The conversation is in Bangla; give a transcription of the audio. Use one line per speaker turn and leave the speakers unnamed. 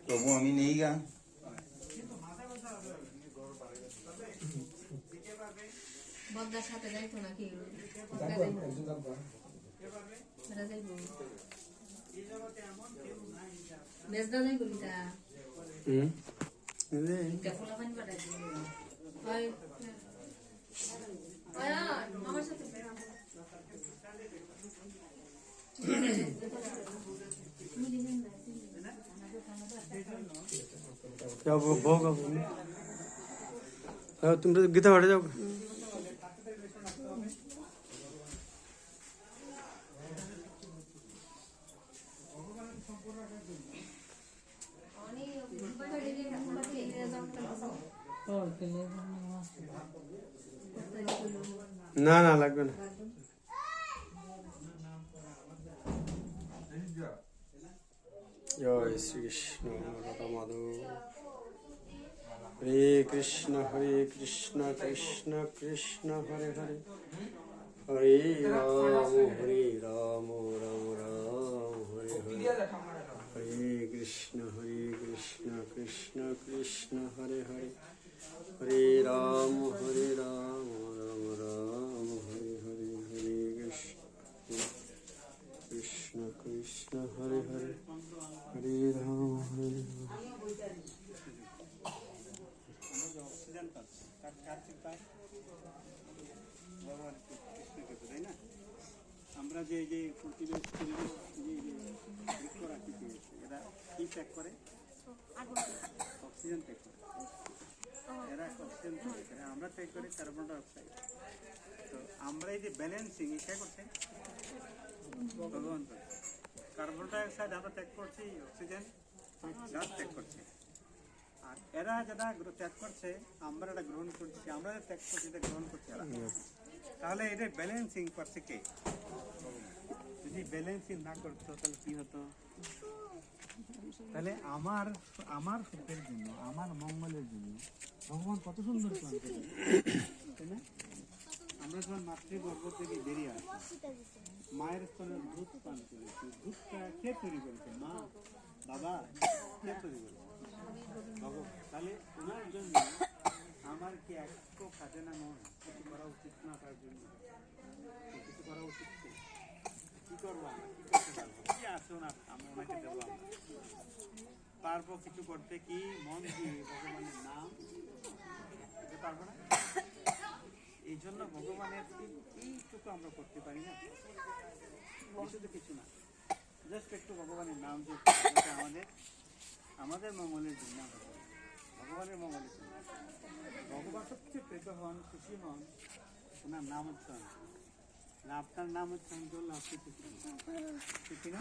তবু আমি নেই গা।
বদ্দার সাথে যাইতো নাকি? বেজদা যাই বলিটা। ফুলা পানি পাঠাই আমার সাথে
তোমরা গীতা পাঠে যাও। না না লাগবে না। জয় শ্রীকৃষ্ণ রাধা মাধব। হরে কৃষ্ণ কৃষ্ণ কৃষ্ণ হরে হরে, হরে রাম রাম রাম হরে হরে, হরে কৃষ্ণ কৃষ্ণ কৃষ্ণ হরে হরে, হরে রাম রাম রাম হরে হরে, হরে কৃষ্ণ কৃষ্ণ হরে হরে, হরে রাম হরে
আমরা যে যে পরিবেশ বৃক্ষ রাখি এরা কি প্যাক করে? অক্সিজেন প্যাক করে। এরা অক্সিজেন প্যাক করে, আমরা প্যাক করি কার্বন ডাইঅক্সাইড। তো আমরা এই যে ব্যালেন্সিং এটা করছে ভগবান। কার্বন ডাইঅক্সাইড আমরা ত্যাগ করছি, অক্সিজেন গাছ ত্যাগ করছে। আর এরা যারা ত্যাগ করছে আমরা এটা গ্রহণ করছি, আমরা ত্যাগ করছি এটা গ্রহণ করছি এরা। তাহলে এটা ব্যালেন্সিং করছে কে? যদি ব্যালেন্সিং না করতো তাহলে কি হতো? তাহলে আমার সুখের জন্য, আমার মঙ্গলের জন্য ভগবান কত সুন্দর প্ল্যান করেছে, তাই না? আমরা যখন মাতৃগর্ভ থেকে বেরিয়ে আসি, মায়ের স্তনের দুধ পান করেছি। দুধটা কে তৈরি করেছে? মা, বাবা, কে তৈরি করেছে? ভগবান। তাহলে ওনার জন্য আমার কি একটু কাজে না নয়? কিছু করা উচিত না? তার জন্য কিছু করা উচিত। কি করবো আমরা? কি করতে পারবো? কি আছে ওনার? আমরা ওনাকে দেবো। আমরা পারবো কিছু করতে কি মন দিয়ে ভগবানের নাম দিতে পারবো না? এই জন্য ভগবানের এইটুকু আমরা করতে পারি না। শুধু কিছু না, জাস্ট একটু ভগবানের নাম যে আমাদের মঙ্গলের জন্য, ভগবানের মঙ্গলের জন্য। ভগবান সবচেয়ে প্রীত হন, খুশি হন ওনার নাম উচ্চারণ। আপনার নাম উচ্চারণ করলে আপনি খুশি না?